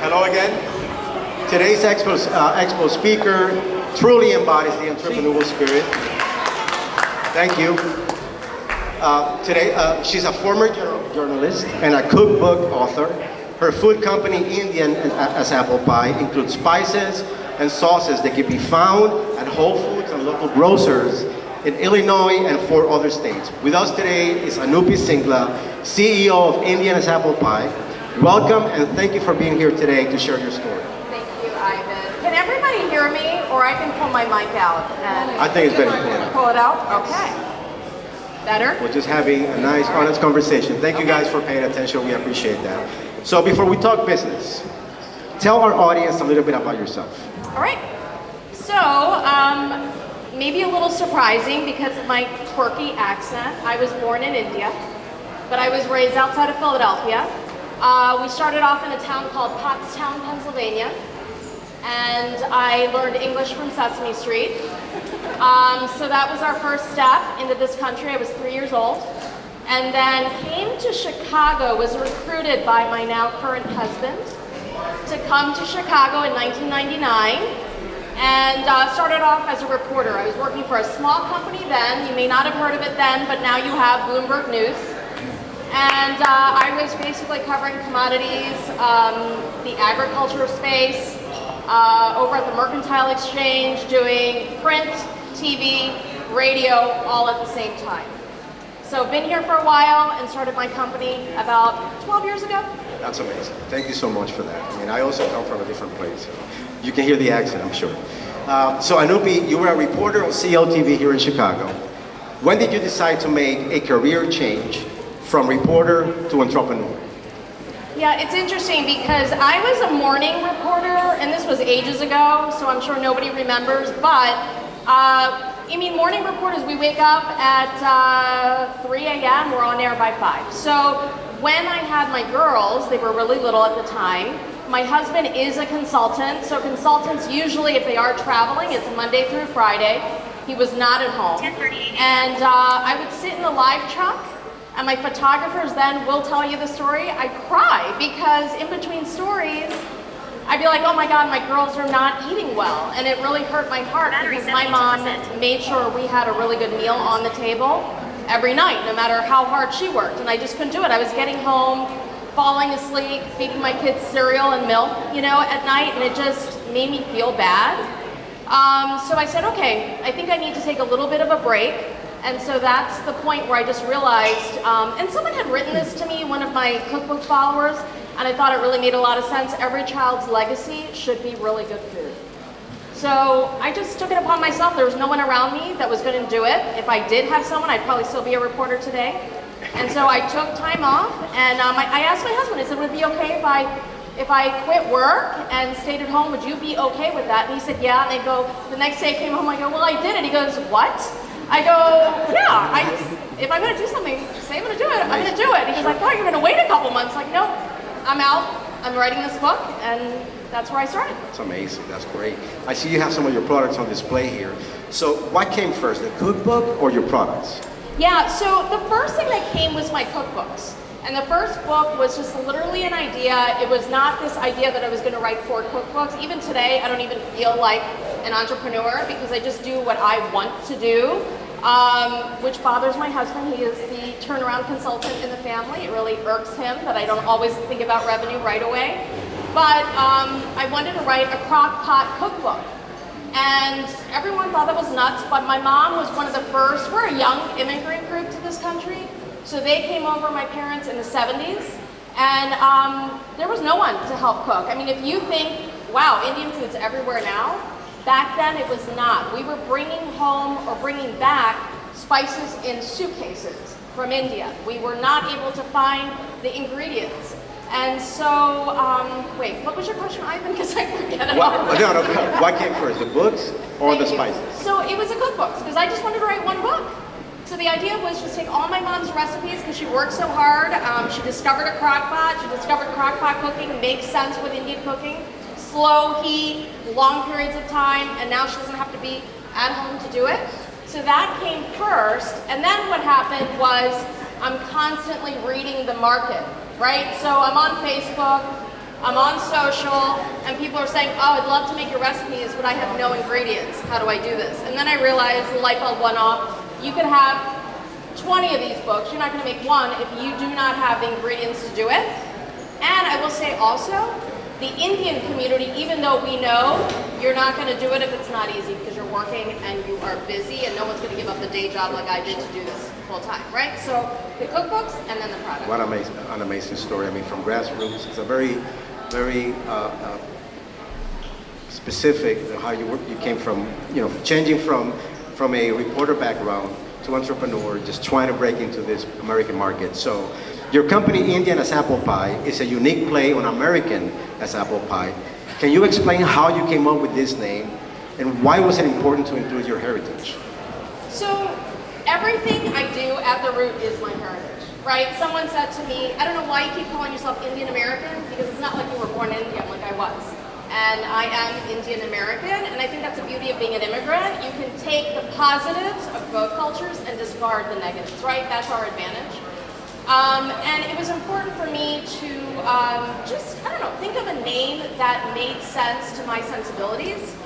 Hello again. Today's Expo speaker truly embodies the entrepreneurial spirit. Thank you. Today, she's a former journalist and a cookbook author. Her food company, Indian as Apple Pie, includes spices and sauces that can be found at Whole Foods and local grocers in Illinois and 4 other states. With us today is Anupy Singla, CEO of Indian as Apple Pie. Welcome and thank you for being here today to share your story. Thank you, Ivan. Can everybody hear me, or I can pull my mic out? I think it's better to pull it out. Pull it out? Okay. Better? We're just having a nice, honest conversation. Thank you guys for paying attention. We appreciate that. So before we talk business, tell our audience a little bit about yourself. All right. So, maybe a little surprising because of my quirky accent. I was born in India, but I was raised outside of Philadelphia. We started off in a town called Pottstown, Pennsylvania, and I learned English from Sesame Street. So that was our first step into this country. I was 3 years old, and then came to Chicago, was recruited by my now current husband to come to Chicago in 1999, and started off as a reporter. I was working for a small company then. You may not have heard of it then, but now you have Bloomberg News. And I was basically covering commodities, the agriculture space, over at the Mercantile Exchange, doing print, TV, radio, all at the same time. So been here for a while and started my company about 12 years ago. That's amazing. Thank you so much for that. I mean, I also come from a different place. So you can hear the accent, I'm sure. So Anupy, you were a reporter on CLTV here in Chicago. When did you decide to make a career change from reporter to entrepreneur? Yeah, it's interesting because I was a morning reporter, and this was ages ago, so I'm sure nobody remembers, but I mean, morning reporters, we wake up at 3 a.m., we're on air by 5. So when I had my girls, they were really little at the time, my husband is a consultant, so consultants usually, if they are traveling, it's Monday through Friday. He was not at home. And I would sit in the live truck, and my photographers then will tell you the story. I cry because in between stories, I'd be like, oh my God, my girls are not eating well. And it really hurt my heart because my mom made sure we had a really good meal on the table every night, no matter how hard she worked. And I just couldn't do it. I was getting home, falling asleep, feeding my kids cereal and milk, you know, at night, and it just made me feel bad. So I said, okay, I think I need to take a little bit of a break. And so that's the point where I just realized, and someone had written this to me, one of my cookbook followers, and I thought it really made a lot of sense. Every child's legacy should be really good food. So I just took it upon myself. There was no one around me that was going to do it. If I did have someone, I'd probably still be a reporter today. And so I took time off, and I asked my husband, I said, would it be okay if I quit work and stayed at home? Would you be okay with that? And he said, yeah. And the next day I came home, I go, well, I did it. He goes, what? I go, yeah, if I'm going to do something, say I'm going to do it, I'm going to do it. He goes, I thought you were going to wait a couple months. Like, no, I'm out, I'm writing this book, and that's where I started. That's amazing, that's great. I see you have some of your products on display here. So what came first, the cookbook or your products? Yeah, so the first thing that came was my cookbooks. And the first book was just literally an idea. It was not this idea that I was going to write 4 cookbooks. Even today, I don't even feel like an entrepreneur because I just do what I want to do, which bothers my husband. He is the turnaround consultant in the family. It really irks him that I don't always think about revenue right away. But I wanted to write a crock pot cookbook. And everyone thought that was nuts, but my mom was one of the first. We're a young immigrant group to this country. So they came over, my parents, in the 70s, and there was no one to help cook. I mean, if you think, wow, Indian food's everywhere now, back then it was not. We were bringing home or bringing back spices in suitcases from India. We were not able to find the ingredients. And so, wait, what was your question, Ivan? Because I forget it all. No. What came first, the books or the spices? So it was a cookbook, because I just wanted to write one book. So the idea was just take all my mom's recipes because she worked so hard. She discovered a crock pot. She discovered crock pot cooking makes sense with Indian cooking. Slow heat, long periods of time, and now she doesn't have to be at home to do it. So that came first, and then what happened was I'm constantly reading the market, right? So I'm on Facebook. I'm on social, and people are saying, oh, I'd love to make your recipes, but I have no ingredients. How do I do this? And then I realized the light bulb went off. You could have 20 of these books. You're not going to make one if you do not have the ingredients to do it. And I will say also, the Indian community, even though we know you're not going to do it if it's not easy because you're working and you are busy and no one's going to give up the day job like I did to do this full time, right? So the cookbooks and then the product. What an amazing story. I mean, from grassroots, it's a very specific how you work. You came from, changing from a reporter background to entrepreneur, just trying to break into this American market. So your company, Indian as Apple Pie, is a unique play on American as Apple Pie. Can you explain how you came up with this name and why was it important to include your heritage? So everything I do at the root is my heritage, right? Someone said to me, I don't know why you keep calling yourself Indian American, because it's not like you were born in India like I was. And I am Indian American, and I think that's the beauty of being an immigrant. You can take the positives of both cultures and discard the negatives, right? That's our advantage. And it was important for me to think of a name that made sense to my sensibilities.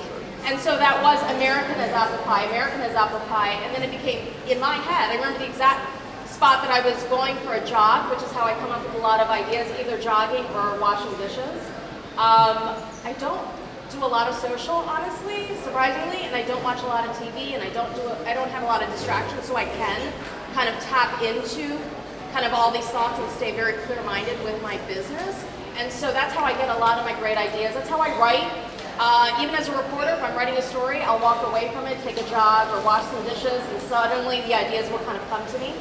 And so that was American as Apple Pie, American as Apple Pie, and then it became, in my head, I remember the exact spot that I was going for a jog, which is how I come up with a lot of ideas, either jogging or washing dishes. I don't do a lot of social, honestly, surprisingly, and I don't watch a lot of TV, and I don't have a lot of distractions, so I can kind of tap into kind of all these thoughts and stay very clear-minded with my business. And so that's how I get a lot of my great ideas. That's how I write. Even as a reporter, if I'm writing a story, I'll walk away from it, take a jog, or wash some dishes, and suddenly the ideas will kind of come to me.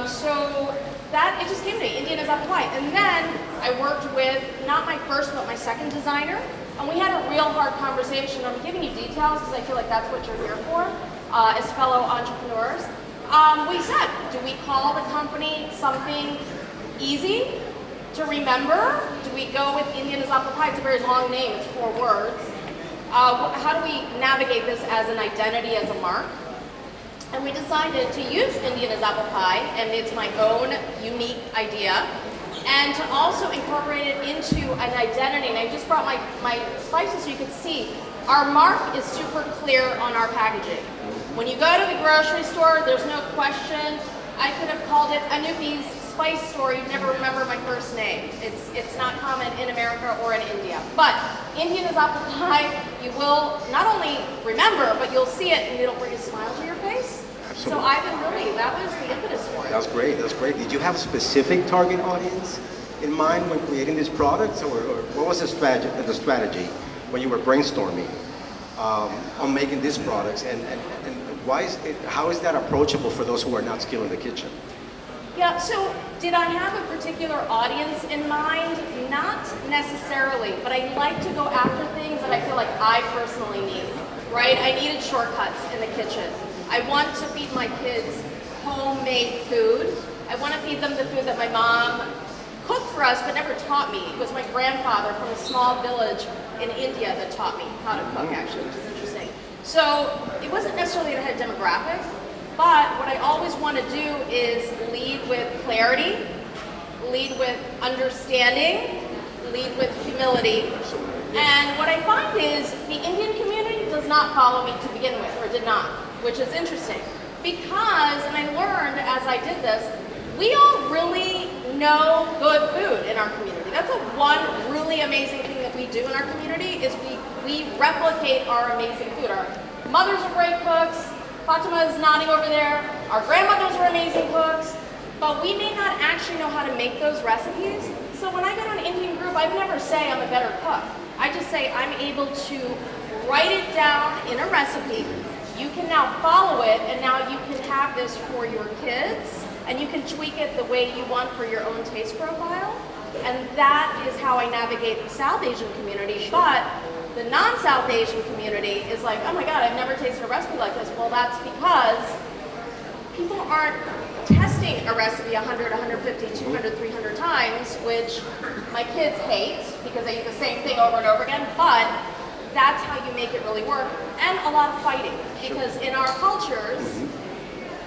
So that, it just came to me, Indian as Apple Pie. And then I worked with, not my first, but my second designer, and we had a real hard conversation. I'm giving you details because I feel like that's what you're here for, as fellow entrepreneurs. We said, do we call the company something easy to remember? Do we go with Indian as Apple Pie? It's a very long name, it's 4 words. How do we navigate this as an identity, as a mark? And we decided to use Indian as Apple Pie, and it's my own unique idea, and to also incorporate it into an identity. And I just brought my spices so you can see. Our mark is super clear on our packaging. When you go to the grocery store, there's no question. I could have called it Anupy's Spice Store. You'd never remember my first name. It's not common in America or in India. But Indian as Apple Pie, you will not only remember, but you'll see it and it'll bring a smile to your face. Absolutely. So I've been really, that was the impetus for it. That's great, that's great. Did you have a specific target audience in mind when creating these products, or what was the strategy when you were brainstorming on making these products, and how is that approachable for those who are not skilled in the kitchen? Yeah, so did I have a particular audience in mind? Not necessarily, but I like to go after things that I feel like I personally need, right? I needed shortcuts in the kitchen. I want to feed my kids homemade food. I want to feed them the food that my mom cooked for us but never taught me. It was my grandfather from a small village in India that taught me how to cook, actually, which is interesting. So it wasn't necessarily that I had a demographic, but what I always want to do is lead with clarity, lead with understanding, lead with humility. And what I find is the Indian community does not follow me to begin with, or did not, which is interesting. Because, and I learned as I did this, we all really know good food in our community. That's one really amazing thing that we do in our community is we replicate our amazing food. Our mothers are great cooks. Fatima is nodding over there. Our grandmothers are amazing cooks. But we may not actually know how to make those recipes. So when I go to an Indian group, I never say I'm a better cook. I just say I'm able to write it down in a recipe. You can now follow it, and now you can have this for your kids, and you can tweak it the way you want for your own taste profile. And that is how I navigate the South Asian community. But the non-South Asian community is like, oh my God, I've never tasted a recipe like this. Well, that's because people aren't testing a recipe 100, 150, 200, 300 times, which my kids hate because they eat the same thing over and over again, but that's how you make it really work. And a lot of fighting, because in our cultures,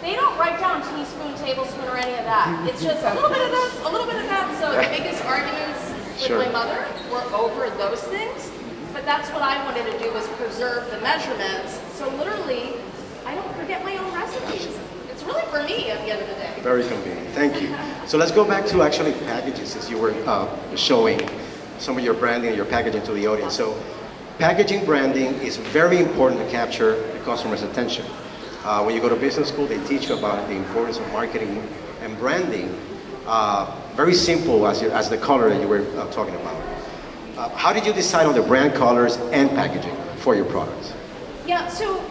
they don't write down teaspoon, tablespoon, or any of that. It's just a little bit of this, a little bit of that. So the biggest arguments Sure. With my mother, we're over those things, but that's what I wanted to do, was preserve the measurements. So literally, I don't forget my own recipes. It's really for me at the end of the day. Very convenient, thank you. So let's go back to actually packages, as you were showing some of your branding and your packaging to the audience. So packaging branding is very important to capture the customer's attention. When you go to business school, they teach you about the importance of marketing and branding. Very simple as the color that you were talking about. How did you decide on the brand colors and packaging for your products? Yeah, so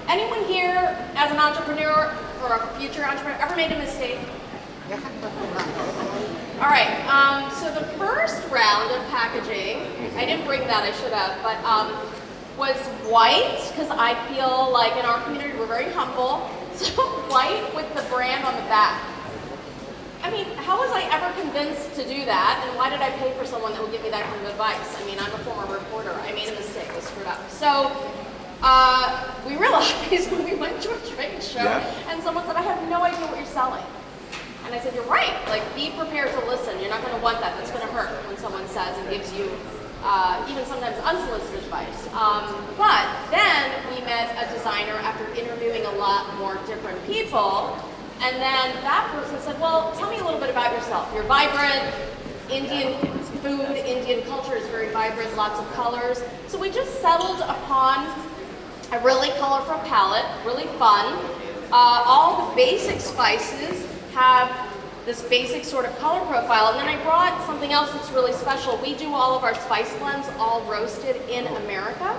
anyone here as an entrepreneur or a future entrepreneur ever made a mistake? All right, so the first round of packaging, I didn't bring that, I should have, but was white, because I feel like in our community we're very humble, so white with the brand on the back. I mean, how was I ever convinced to do that, and why did I pay for someone that would give me that kind of advice? I mean, I'm a former reporter, I made a mistake, I screwed up. So we realized when we went to a trade show, and someone said, I have no idea what you're selling. And I said, you're right, like be prepared to listen. You're not gonna want that, that's gonna hurt when someone says and gives you even sometimes unsolicited advice. But then we met a designer after interviewing a lot more different people, and then that person said, well, tell me a little bit about yourself. You're vibrant, Indian food, Indian culture is very vibrant, lots of colors. So we just settled upon a really colorful palette, really fun. All the basic spices have this basic sort of color profile, and then I brought something else that's really special. We do all of our spice blends all roasted in America,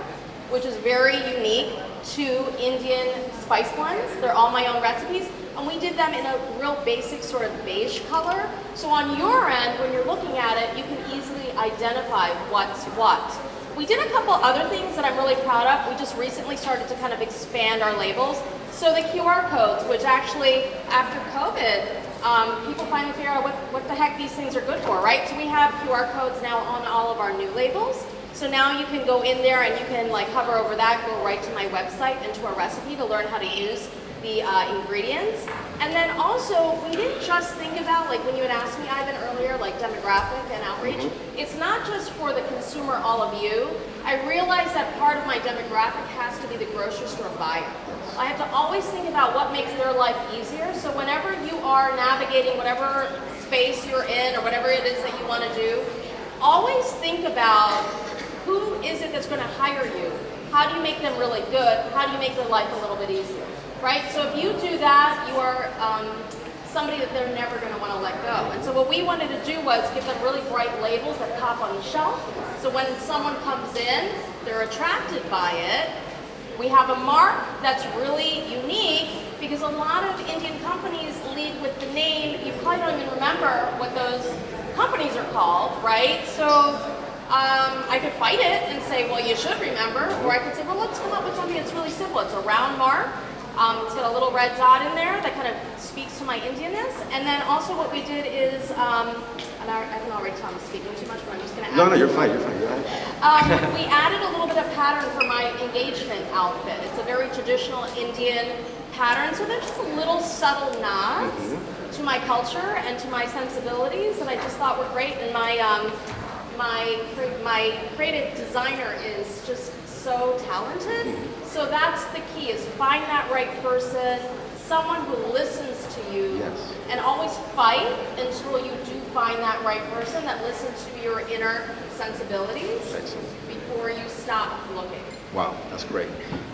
which is very unique to Indian spice blends. They're all my own recipes, and we did them in a real basic sort of beige color. So on your end, when you're looking at it, you can easily identify what's what. We did a couple other things that I'm really proud of. We just recently started to kind of expand our labels. So the QR codes, which actually, after COVID, people finally figure out what the heck these things are good for, right? So we have QR codes now on all of our new labels. So now you can go in there and you can like hover over that, go right to my website and to a recipe to learn how to use the ingredients. And then also, we didn't just think about, like when you had asked me, Ivan, earlier, like demographic and outreach, it's not just for the consumer, all of you. I realize that part of my demographic has to be the grocery store buyer. I have to always think about what makes their life easier. So whenever you are navigating whatever space you're in or whatever it is that you want to do, always think about who is it that's going to hire you? How do you make them really good? How do you make their life a little bit easier? Right? So if you do that, you are somebody that they're never going to want to let go. And so what we wanted to do was give them really bright labels that pop on the shelf. So when someone comes in, they're attracted by it. We have a mark that's really unique because a lot of Indian companies lead with the name. You probably don't even remember what those companies are called, right? So I could fight it and say, well, you should remember. Or I could say, well, let's come up with something that's really simple. It's a round mark. It's got a little red dot in there that kind of speaks to my Indianness. And then also what we did is, and I can already tell I'm speaking too much, but I'm just going to add. No, you're fine, you're fine. Go ahead. We added a little bit of pattern for my engagement outfit. It's a very traditional Indian pattern, so there's just little subtle nods to my culture and to my sensibilities that I just thought were great. And my creative designer is just so talented. So that's the key, is find that right person, someone who listens to you, and always fight until you do find that right person that listens to your inner sensibilities before you stop looking. Wow, that's great.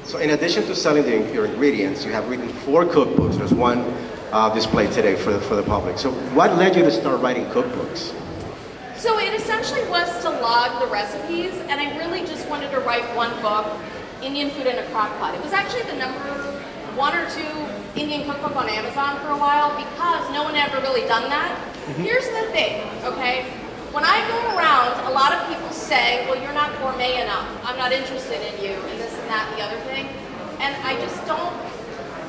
So in addition to selling your ingredients, you have written 4 cookbooks. There's one displayed today for the public. So what led you to start writing cookbooks? So it essentially was to log the recipes, and I really just wanted to write one book, Indian Food in a Crock Pot. It was actually the number 1 or 2 Indian cookbook on Amazon for a while because no one had ever really done that. Here's the thing, okay? When I go around, a lot of people say, well, you're not gourmet enough. I'm not interested in you, and this and that and the other thing. And I just don't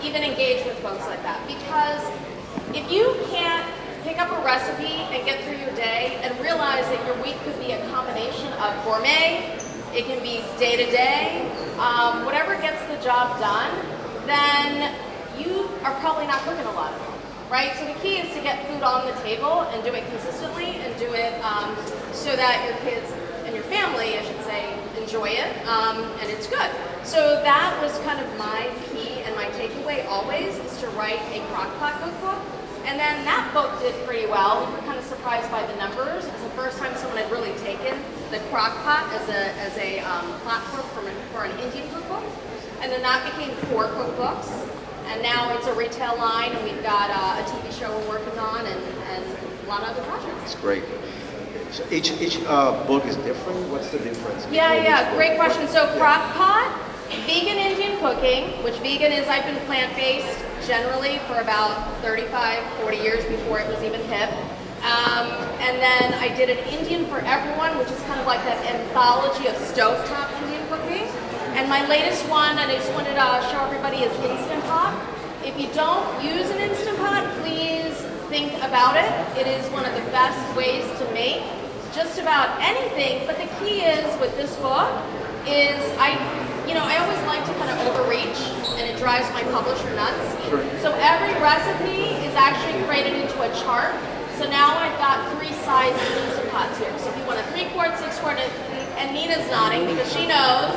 even engage with folks like that because if you can't pick up a recipe and get through your day and realize that your week could be a combination of gourmet, it can be day-to-day, whatever gets the job done, then you are probably not cooking a lot. right? So the key is to get food on the table and do it consistently and do it so that your kids and your family, I should say, enjoy it and it's good. So that was kind of my key and my takeaway always is to write a crock-pot cookbook. And then that book did pretty well. We were kind of surprised by the numbers. It was the first time someone had really taken the crock-pot as a platform for an Indian cookbook. And then that became 4 cookbooks. And now it's a retail line, and we've got a TV show we're working on and a lot of other projects. That's great. So each book is different? What's the difference? Yeah, great question. So crock-pot, vegan Indian cooking, which vegan is, I've been plant-based generally for about 35, 40 years before it was even hip. And then I did an Indian for Everyone, which is kind of like that anthology of stovetop Indian cooking. And my latest one, and I just wanted to show everybody, is Instant Pot. If you don't use an Instant Pot, please think about it. It is one of the best ways to make just about anything. But the key is with this book is I always like to kind of overreach, and it drives my publisher nuts. Sure. So every recipe is actually created into a chart. So now I've got 3 sized Instant Pots here. So if you want a 3-quart, 6-quart, and Nina's nodding because she knows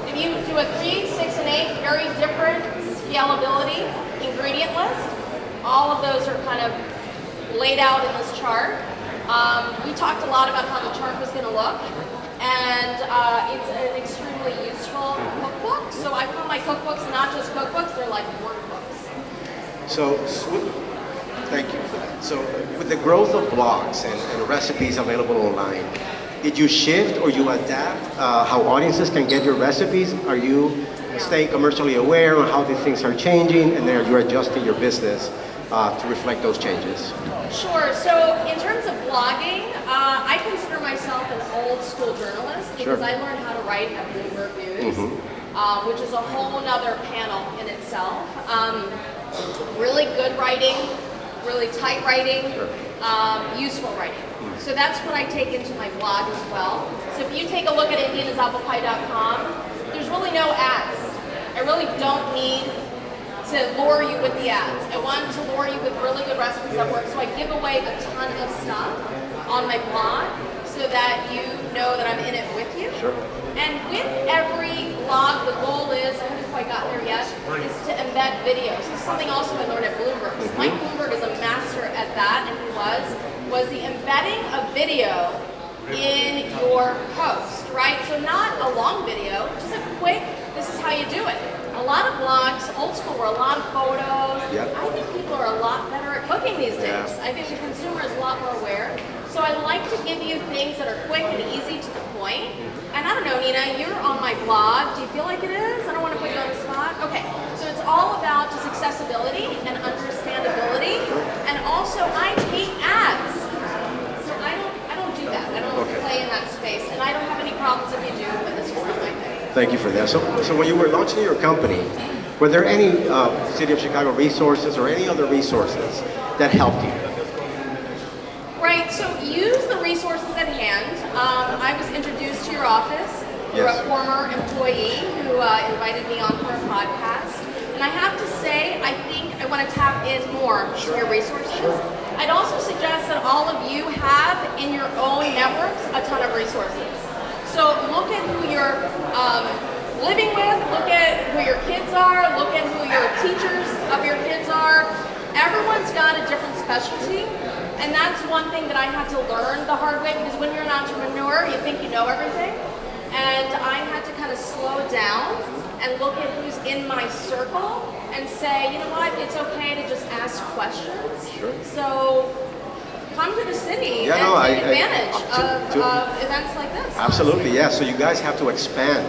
if you do a 3, 6, and 8, very different scalability ingredient list. All of those are kind of laid out in this chart. We talked a lot about how the chart was going to look, and it's an extremely useful cookbook. So I call my cookbooks not just cookbooks, they're like workbooks. So, thank you for that. So, with the growth of blogs and recipes available online, did you shift or you adapt how audiences can get your recipes? Are you staying commercially aware on how these things are changing, and then you're adjusting your business to reflect those changes? Sure. So in terms of blogging, I consider myself an old school journalist because I learned how to write at Bloomberg News, which is a whole nother panel in itself. Really good writing, really tight writing, useful writing. So that's what I take into my blog as well. So if you take a look at indianasapplepie.com, there's really no ads. I really don't need to lure you with the ads. I want to lure you with really good recipes that work. So I give away a ton of stuff on my blog so that you know that I'm in it with you. Sure. And with every blog, the goal is, I haven't quite gotten there yet, is to embed videos. This is something also I learned at Bloomberg. Mike Bloomberg is a master at that, and he was the embedding of video in your post, right? So not a long video, just a quick, this is how you do it. A lot of blogs, old school, were a lot of photos. Yep. I think people are a lot better at cooking these days. I think the consumer is a lot more aware. So I like to give you things that are quick and easy to the point. And I don't know, Nina, you're on my blog. Do you feel like it is? I don't want to put you on the spot. Okay, so it's all about just accessibility and understandability. And also, I hate ads. So I don't do that. I don't play in that space. And I don't have any problems if you do, but this is not my thing. Thank you for that. So when you were launching your company, were there any City of Chicago resources or any other resources that helped you? Right, so use the resources at hand. I was introduced to your office through a former employee who invited me on for a podcast. And I have to say, I think I want to tap in more to your resources. I'd also suggest that all of you have in your own networks a ton of resources. So look at who you're living with, look at who your kids are, look at who your teachers of your kids are. Everyone's got a different specialty, and that's one thing that I had to learn the hard way, because when you're an entrepreneur, you think you know everything. And I had to kind of slow down and look at who's in my circle and say, you know what, it's okay to just ask questions. Sure. So come to the city and take advantage of events like this. Absolutely, yeah. So you guys have to expand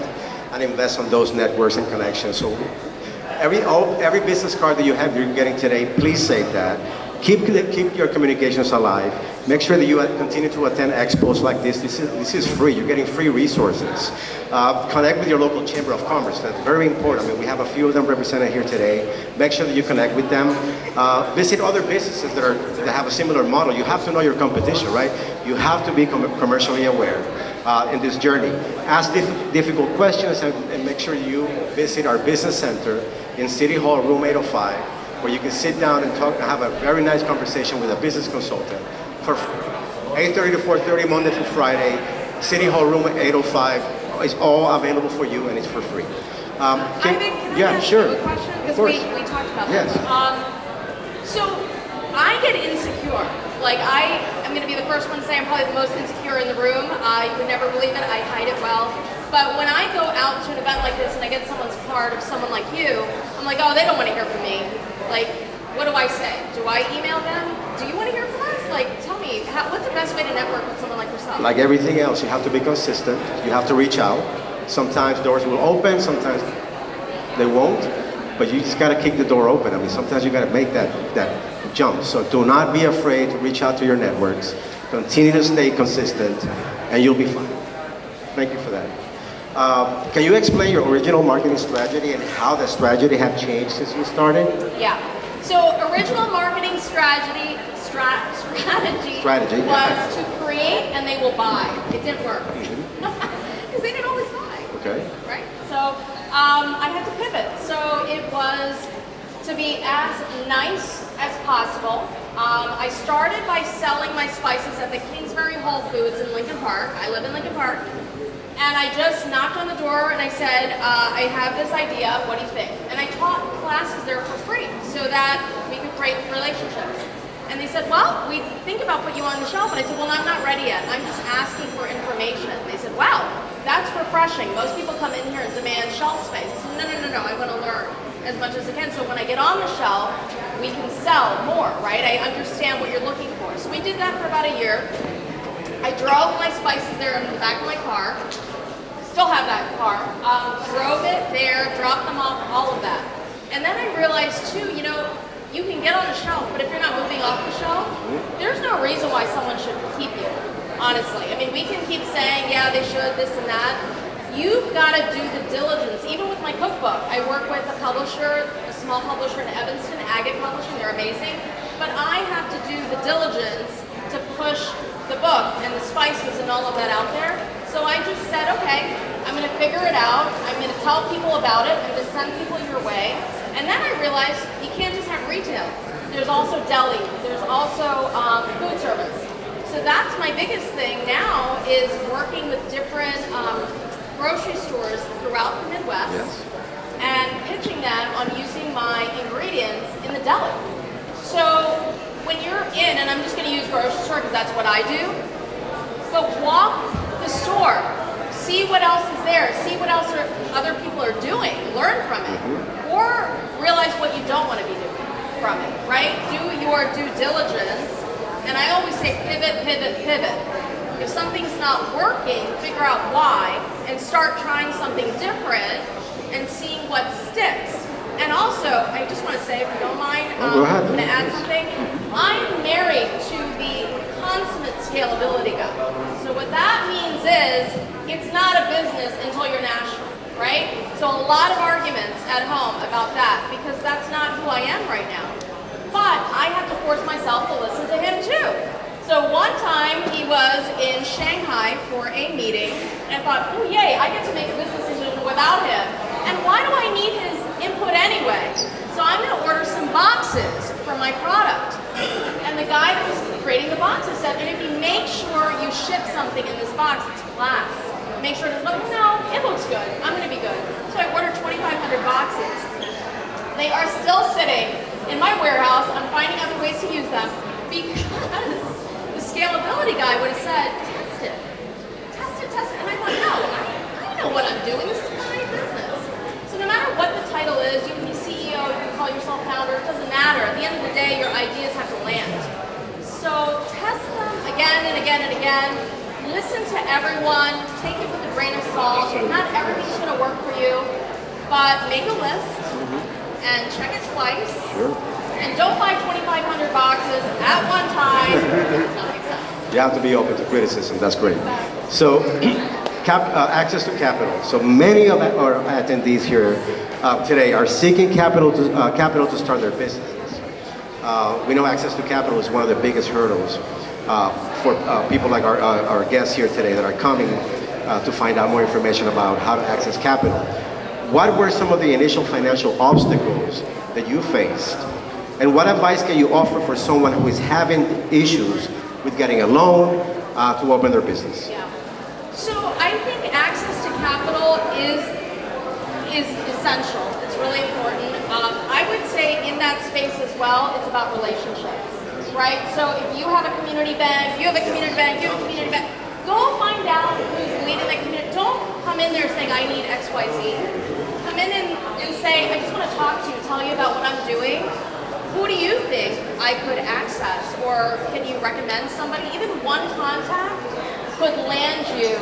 and invest on those networks and connections. So every business card that you have, you're getting today, please save that. Keep your communications alive. Make sure that you continue to attend expos like this. This is free. You're getting free resources. Connect with your local chamber of commerce. That's very important. I mean, we have a few of them represented here today. Make sure that you connect with them. Visit other businesses that have a similar model. You have to know your competition, right? You have to be commercially aware in this journey. Ask difficult questions and make sure you visit our business center in City Hall, room 805. where you can sit down and talk and have a very nice conversation with a business consultant for 8:30 to 4:30 Monday through Friday. City Hall room at 805. It's all available for you and it's for free. Can I ask you a question? Because we talked about yes. this. So I get insecure. Like I'm going to be the first one to say I'm probably the most insecure in the room. You would never believe it. I hide it well. But when I go out to an event like this and I get someone's card of someone like you, I'm like, oh, they don't want to hear from me. Like, what do I say? Do I email them? Do you want to hear from us? Like, tell me, what's the best way to network with someone like yourself? Like everything else, you have to be consistent. You have to reach out. Sometimes doors will open, sometimes they won't. But you just got to kick the door open. I mean, sometimes you got to make that jump. So do not be afraid to reach out to your networks. Continue to stay consistent, and you'll be fine. Thank you for that. Can you explain your original marketing strategy and how the strategy have changed since you started? Yeah. So original marketing strategy was to create and they will buy. It didn't work because they didn't always buy. Okay. Right. So I had to pivot. So it was to be as nice as possible. I started by selling my spices at the Kingsbury Whole Foods in Lincoln Park. I live in Lincoln Park. And I just knocked on the door and I said, I have this idea, what do you think? And I taught classes there for free so that we could create relationships. And they said, well, we think about putting you on the shelf. And I said, well, I'm not ready yet. I'm just asking for information. And they said, wow, that's refreshing. Most people come in here and demand shelf space. I said, no, I want to learn as much as I can. So when I get on the shelf, we can sell more, right? I understand what you're looking for. So we did that for about a year. I drove my spices there in the back of my car. Still have that car. Drove it there, dropped them off, all of that. And then I realized too, you can get on the shelf, but if you're not moving off the shelf, there's no reason why someone should keep you, honestly. I mean, we can keep saying, yeah, they should, this and that. You've got to do the diligence. Even with my cookbook, I work with a publisher, a small publisher in Evanston, Agate Publishing, they're amazing. But I have to do the diligence to push the book and the spices and all of that out there. So I just said, okay, I'm going to figure it out. I'm going to tell people about it. I'm going to send people your way. And then I realized you can't just have retail. There's also deli. There's also food service. So that's my biggest thing now is working with different grocery stores throughout the Midwest and pitching them on using my ingredients in the deli. So when you're in, and I'm just going to use grocery store because that's what I do, but walk the store, see what else is there, see what else other people are doing, learn from it, or realize what you don't want to be doing from it, right? Do your due diligence, and I always say pivot. If something's not working, figure out why, and start trying something different and seeing what sticks. And also, I just want to say, if you don't mind, I'm going to add something. I'm married to the consummate scalability guy. So what that means is, it's not a business until you're national, right? So a lot of arguments at home about that, because that's not who I am right now. But I have to force myself to listen to him too. So one time, he was in Shanghai for a meeting, and I thought, oh yay, I get to make a business decision without him. And why do I need his input anyway? So I'm going to order some boxes for my product. And the guy that was creating the boxes said, maybe make sure you ship something in this box. It's glass. Make sure it doesn't, no, it looks good. I'm going to be good. So I ordered 2,500 boxes. They are still sitting in my warehouse. I'm finding other ways to use them because the scalability guy would have said, test it. And I thought, no, I know what I'm doing. This is my business. So no matter what the title is, you can be CEO, you can call yourself founder, it doesn't matter. At the end of the day, your ideas have to land. So test them again and again and again. Listen to everyone. Take it with a grain of salt. Not everything's going to work for you, but make a list and check it twice. And don't buy 2,500 boxes at one time. You have to be open to criticism. That's great. So, access to capital. So many of our attendees here today are seeking capital to start their businesses. We know access to capital is one of the biggest hurdles for people like our guests here today that are coming to find out more information about how to access capital. What were some of the initial financial obstacles that you faced And what advice can you offer for someone who is having issues with getting a loan to open their business? Yeah. So I think access to capital is essential. It's really important. I would say in that space as well, it's about relationships, right? So if you have a community bank, you have a community bank, you have a community bank, go find out who's leading the community. Don't come in there saying, I need X, Y, Z. Come in and say, I just want to talk to you, tell you about what I'm doing. Who do you think I could access? Or can you recommend somebody? Even one contact could land you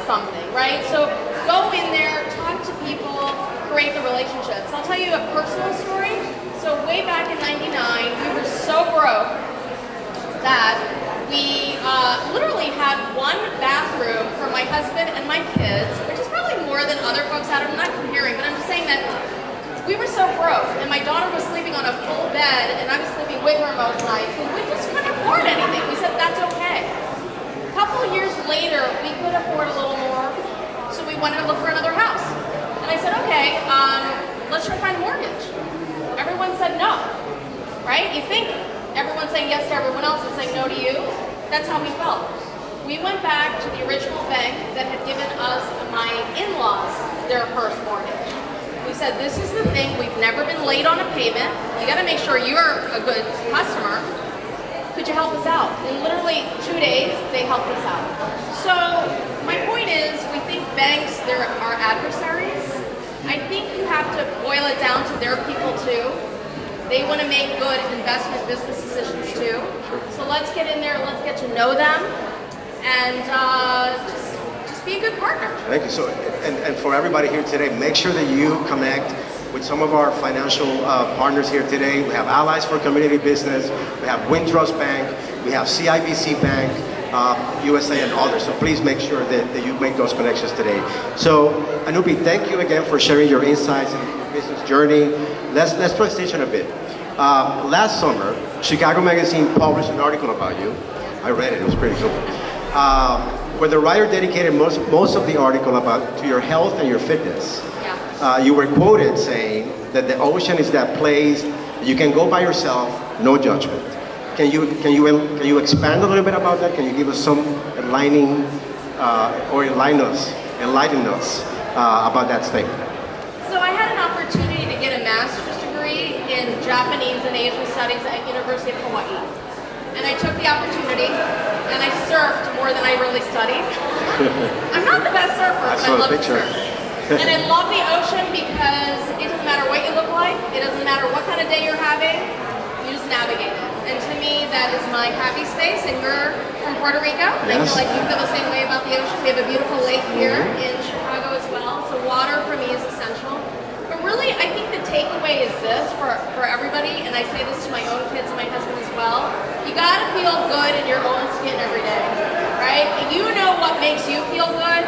something, right? So go in there, talk to people, create the relationships. I'll tell you a personal story. So way back in '99, we were so broke that we literally had one bathroom for my husband and my kids, which is probably more than other folks had. I'm not comparing, but I'm just saying that we were so broke, and my daughter was sleeping on a full bed, and I was sleeping with her most nights, and we just couldn't afford anything. We said, that's okay. A couple of years later, we could afford a little more, so we wanted to look for another house. And I said, okay, let's try to find a mortgage. Everyone said no, right? You think everyone's saying yes to everyone else and saying no to you? That's how we felt. We went back to the original bank that had given us, my in-laws, their first mortgage. We said, this is the thing, we've never been late on a payment. You gotta make sure you're a good customer. Could you help us out? In literally 2 days, they helped us out. So my point is, we think banks, they're our adversaries. I think you have to boil it down to their people too. They want to make good investment business decisions too. So let's get in there, let's get to know them, and just be a good partner. Thank you. So, and for everybody here today, make sure that you connect with some of our financial partners here today. We have Allies for Community Business, we have Wintrust Bank, we have CIBC Bank, USA and others. So please make sure that you make those connections today. So Anupy, thank you again for sharing your insights and your business journey. Let's transition a bit. Last summer, Chicago Magazine published an article about you. I read it, it was pretty cool. Where the writer dedicated most of the article to your health and your fitness. Yeah. You were quoted saying that the ocean is that place you can go by yourself, no judgment. Can you expand a little bit about that? Can you give us some enlightening or enlighten us about that statement? So I had an opportunity to get a master's degree in Japanese and Asian Studies at University of Hawaii. And I took the opportunity and I surfed more than I really studied. I'm not the best surfer, but I love to surf. And I love the ocean because it doesn't matter what you look like, it doesn't matter what kind of day you're having, you just navigate it. And to me, that is my happy space. And you're from Puerto Rico, and I feel like you feel the same way about the ocean. We have a beautiful lake here in Chicago as well, so water for me is essential. But really, I think the takeaway is this for everybody, and I say this to my own kids and my husband as well, you gotta feel good in your own skin every day, right? If you know what makes you feel good,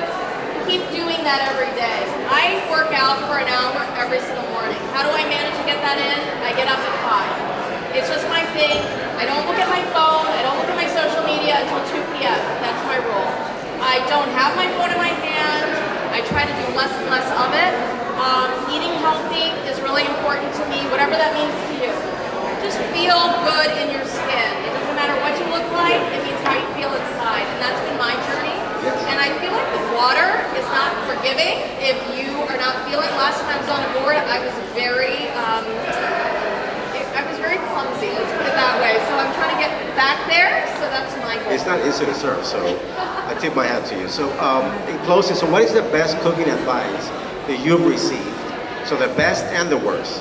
keep doing that every day. I work out for an hour every single morning. How do I manage to get that in? I get up at 5. It's just my thing. I don't look at my phone, I don't look at my social media until 2 p.m. That's my rule. I don't have my phone in my hand. I try to do less and less of it. Eating healthy is really important to me, whatever that means to you. Just feel good in your skin. It doesn't matter what you look like, it means how you feel inside. And that's been my journey. And I feel like the water is not forgiving if you are not feeling. Last time I was on a board, I was very clumsy, let's put it that way. So I'm trying to get back there, so that's my goal. It's not easy to serve, so I tip my hat to you. So in closing, so what is the best cooking advice that you've received? So the best and the worst.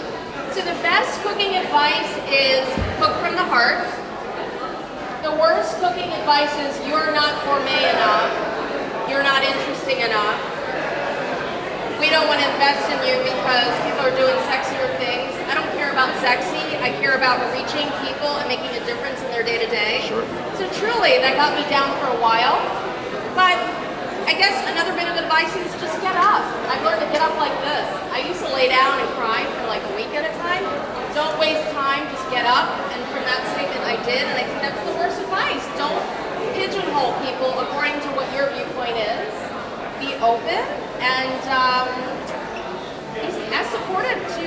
So the best cooking advice is cook from the heart. The worst cooking advice is you're not gourmet enough, you're not interesting enough. We don't want to invest in you because people are doing sexier things. I don't care about sexy, I care about reaching people and making a difference in their day-to-day. Sure. So truly, that got me down for a while. But I guess another bit of advice is just get up. I've learned to get up like this. I used to lay down and cry for like a week at a time. Don't waste time, just get up. And from that statement I did, and I think that's the worst advice. Don't pigeonhole people according to what your viewpoint is. Be open and be as supportive to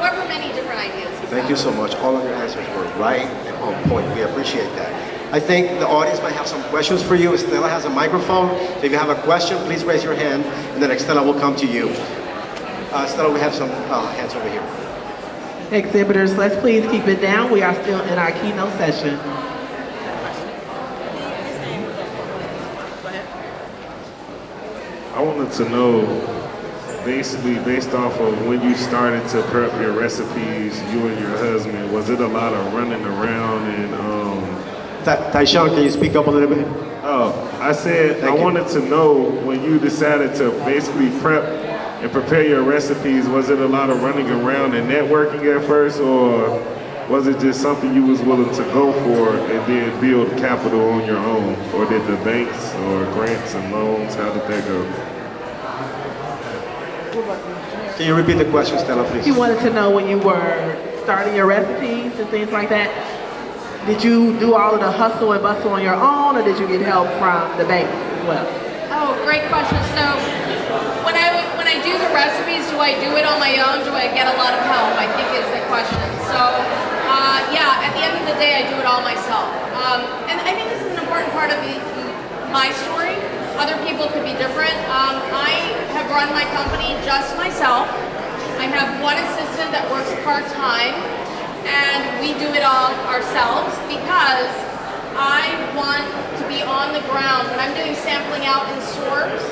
however many different ideas. Thank you so much. All of your answers were right and on point. We appreciate that. I think the audience might have some questions for you. Estela has a microphone. If you have a question, please raise your hand, and then Estela will come to you. Estela, we have some hands over here. Exhibitors, let's please keep it down. We are still in our keynote session. I wanted to know, basically based off of when you started to prep your recipes, you and your husband, was it a lot of running around and Taishan, can you speak up a little bit? Oh, I said I wanted to know when you decided to basically prep and prepare your recipes, was it a lot of running around and networking at first, or was it just something you was willing to go for and then build capital on your own? Or did the banks or grants and loans, how did that go? Can you repeat the question, Stella, please? He wanted to know when you were starting your recipes and things like that, did you do all of the hustle and bustle on your own, or did you get help from the bank as well? Oh, great question. So when I do the recipes, do I do it on my own? Do I get a lot of help? I think is the question. So yeah, at the end of the day, I do it all myself. And I think this is an important part of my story. Other people could be different. I have run my company just myself. I have one assistant that works part-time, and we do it all ourselves because I want to be on the ground. When I'm doing sampling out in stores,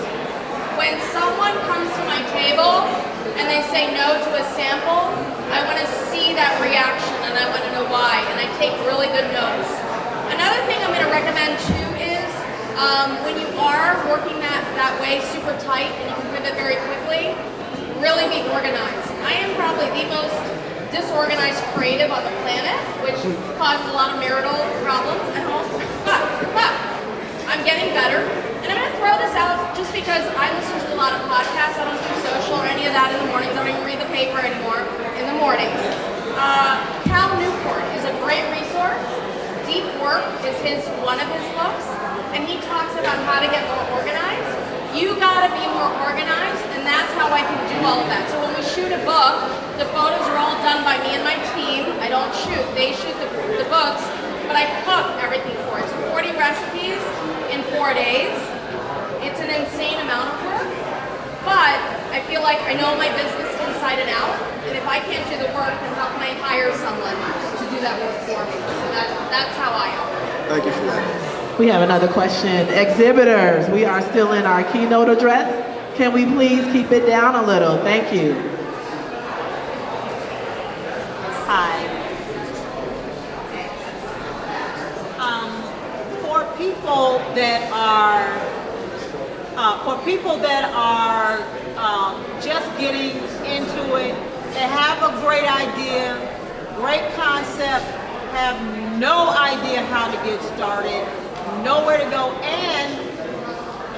when someone comes to my table and they say no to a sample, I want to see that reaction and I want to know why, and I take really good notes. Another thing I'm going to recommend too is when you are working that way super tight and you can pivot very quickly, really be organized. I am probably the most disorganized creative on the planet, which causes a lot of marital problems at home. But I'm getting better. And I'm going to throw this out just because I listen to a lot of podcasts. I don't do social or any of that in the mornings. I don't even read the paper anymore in the mornings. Cal Newport is a great resource. Deep Work is one of his books. And he talks about how to get more organized. You gotta be more organized, and that's how I can do all of that. So when we shoot a book, the photos are all done by me and my team. I don't shoot, they shoot the books, but I cook everything for it. So 40 recipes in 4 days. It's an insane amount of work, but I feel like I know my business inside and out, and if I can't do the work, then how can I hire someone to do that work for me? So that's how I am. Thank you for that. We have another question. Exhibitors, we are still in our keynote address. Can we please keep it down a little? Thank you. Hi. For people that are just getting into it, they have a great idea, great concept, have no idea how to get started, nowhere to go, and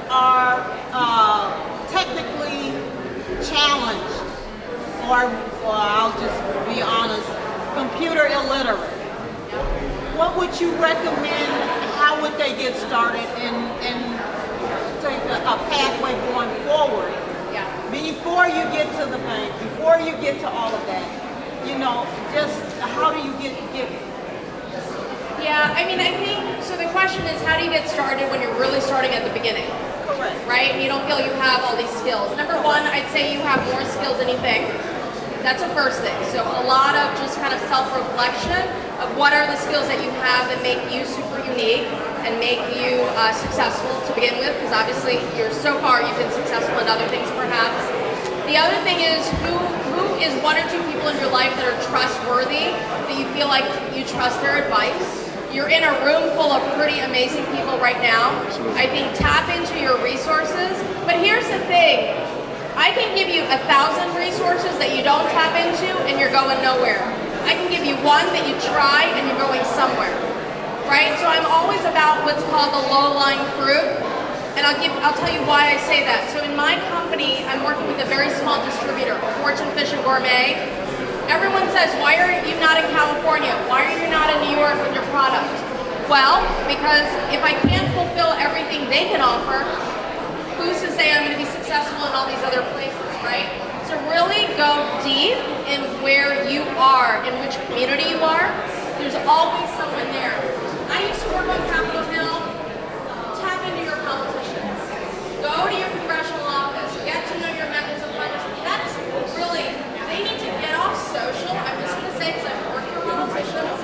are technically challenged, or I'll just be honest, computer illiterate. What would you recommend? How would they get started and take a pathway going forward? Yeah. Before you get to the bank, before you get to all of that, just how do you get Yeah, I think, so the question is, how do you get started when you're really starting at the beginning? correct? Right? And you don't feel you have all these skills. Number one, I'd say you have more skills than you think. That's the first thing. So a lot of just kind of self-reflection of what are the skills that you have that make you super unique and make you successful to begin with, because obviously so far you've been successful in other things perhaps. The other thing is who is one or two people in your life that are trustworthy, that you feel like you trust their advice. You're in a room full of pretty amazing people right now. I think tap into your resources. But here's the thing. I can give you 1,000 resources that you don't tap into and you're going nowhere. I can give you one that you try and you're going somewhere. Right? So I'm always about what's called the low-lying fruit. And I'll tell you why I say that. So in my company, I'm working with a very small distributor, Fortune Fish and Gourmet. Everyone says, why are you not in California? Why are you not in New York with your product? Well, because if I can't fulfill everything they can offer, who's to say I'm going to be successful in all these other places, right? So to really go deep in where you are, in which community you are. There's always someone there. I used to work on Capitol Hill. Tap into your politicians. Go to your congressional office. Get to know your members of Congress. That's really, they need to get off social. I'm just going to say, because I've worked for politicians,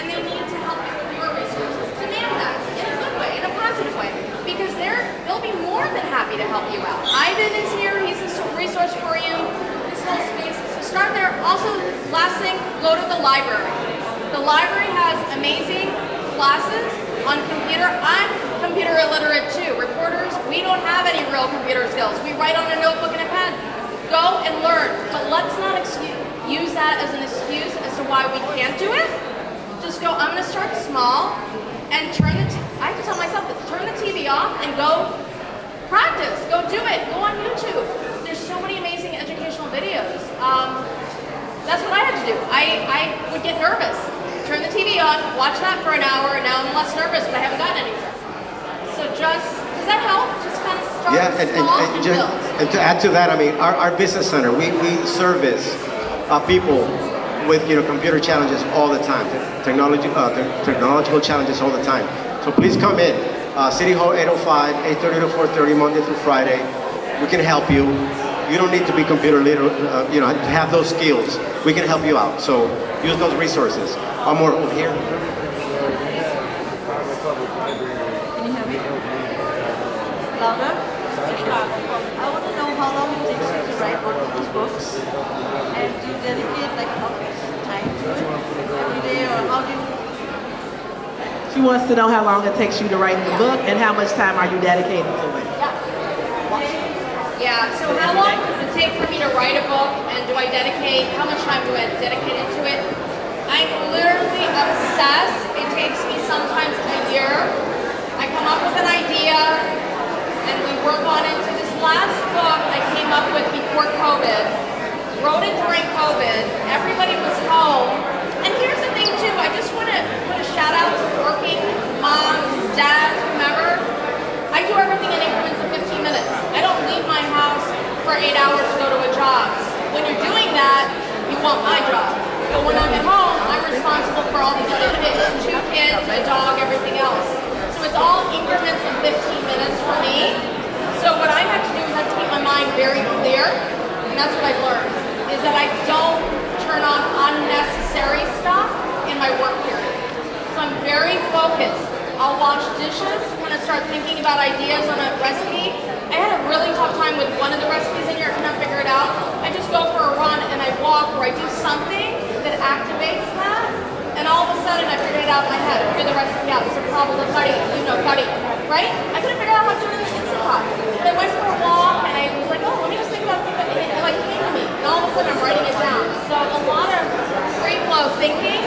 and they need to help you with your resources. Demand that in a good way, in a positive way, because they'll be more than happy to help you out. Ivan is here. He's a resource for you. This whole space. So start there. Also, last thing, go to the library. The library has amazing classes on computer. I'm computer illiterate too. Reporters, we don't have any real computer skills. We write on a notebook and a pen. Go and learn, but let's not use that as an excuse as to why we can't do it. Just go, I'm gonna start small and I have to tell myself that turn the TV off and go practice, go do it, go on YouTube. There's so many amazing educational videos. That's what I had to do. I would get nervous. Turn the TV on, watch that for an hour, and now I'm less nervous, but I haven't gotten anywhere. So does that help? Just kind of start small and build. And to add to that, I mean, our business center, we service people with computer challenges all the time, technological challenges all the time. So please come in. City Hall 805, 8:30 to 4:30, Monday through Friday. We can help you. You don't need to be computer literate, to have those skills. We can help you out. So use those resources. One more over here. Can you hear me? Louder? I want to know how long it takes you to write one of these books. And do you dedicate like a lot of time to it every day, or how do you? She wants to know how long it takes you to write the book and how much time are you dedicating to it. Yeah, so how long does it take for me to write a book, and how much time do I dedicate into it? I'm literally obsessed. It takes me sometimes a year. I come up with an idea, and we work on it. So this last book I came up with before COVID, wrote it during COVID. Everybody was home. And here's the thing too, I just want to put a shout out to working moms, dads, whomever. I do everything in increments of 15 minutes. I don't leave my house for 8 hours to go to a job. When you're doing that, you want my job. But when I'm at home, I'm responsible for all these other things, 2 kids, a dog, everything else. So it's all increments of 15 minutes for me. So what I have to do is I have to keep my mind very clear, and that's what I've learned, is that I don't turn on unnecessary stuff in my work period. So I'm very focused. I'll wash dishes when I start thinking about ideas on a recipe. I had a really tough time with one of the recipes in here, I could not figure it out. I just go for a run and I walk, or I do something that activates that, and all of a sudden I figured it out in my head. I figured the recipe out. It's a problem with Buddy, Buddy, right? I couldn't figure out how to do it in the Instant Pot. But I went for a walk and I was like, oh, let me just think about something. It like came to me, and all of a sudden I'm writing it down. So a lot of free flow thinking,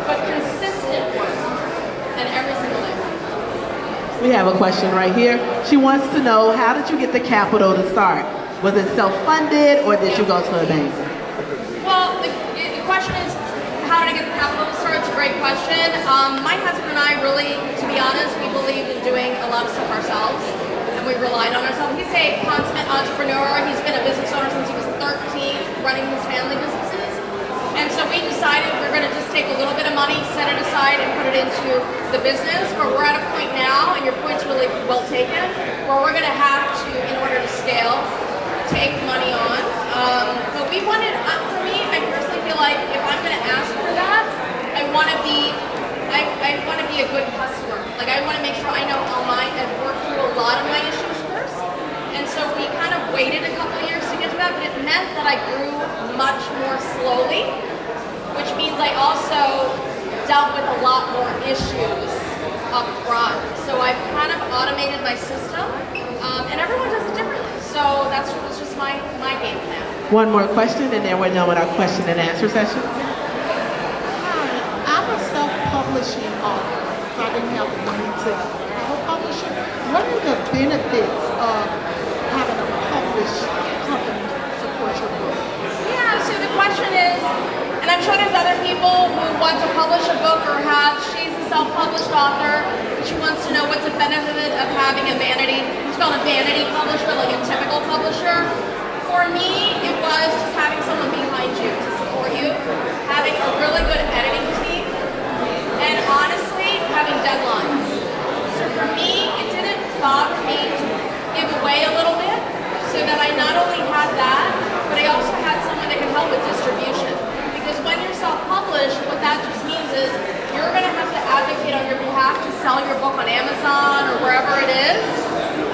but consistent work, and every single day. We have a question right here. She wants to know, how did you get the capital to start? Was it self-funded, or did you go to a bank? Well, the question is, how did I get the capital to start? It's a great question. My husband and I really, to be honest, we believed in doing a lot of stuff ourselves, and we relied on ourselves. He's a consummate entrepreneur. He's been a business owner since he was 13, running his family businesses. And so we decided we're going to just take a little bit of money, set it aside, and put it into the business. But we're at a point now, and your point's really well taken, where we're going to have to, in order to scale, take money on. But we wanted, for me, I personally feel like if I'm going to ask for that, I want to be a good customer. Like, I want to make sure I know all mine and work through a lot of my issues first. And so we kind of waited a couple of years to get to that, but it meant that I grew much more slowly, which means I also dealt with a lot more issues up front. So I've kind of automated my system, and everyone does it differently. So that's just my game plan. One more question, and then we're done with our question and answer session. Hi, I'm a self-publishing author. I didn't have the money to have a publisher. What are the benefits of having a published company support your book? Yeah, so the question is, and I'm sure there's other people who want to publish a book or she's a self-published author, she wants to know what's the benefit of having a vanity, it's called a vanity publisher, like a typical publisher. For me, it was just having someone behind you to support you, having a really good editing team, and honestly, having deadlines. So for me, it didn't bother me to give away a little bit, so that I not only had that, but I also had someone that could help with distribution. Because when you're self-published, what that just means is you're going to have to advocate on your behalf to sell your book on Amazon or wherever it is.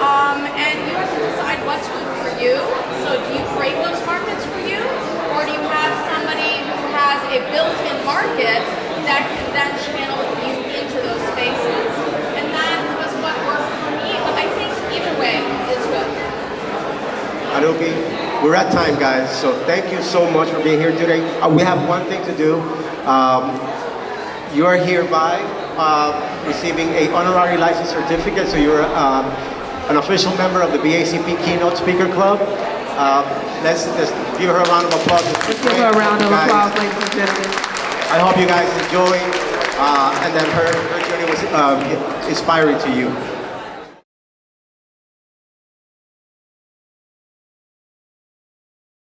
And you have to decide what's good for you. So do you create those markets for you? Or do you have somebody who has a built-in market that can then channel you into those spaces? And that was what worked for me. But I think either way is good. Anupy, we're at time, guys, so thank you so much for being here today. We have one thing to do. You are hereby receiving a honorary license certificate, so you're an official member of the BACP Keynote Speaker Club. Let's give her a round of applause. Let's give her a round of applause, ladies and gentlemen. I hope you guys enjoy, and that her journey was inspiring to you.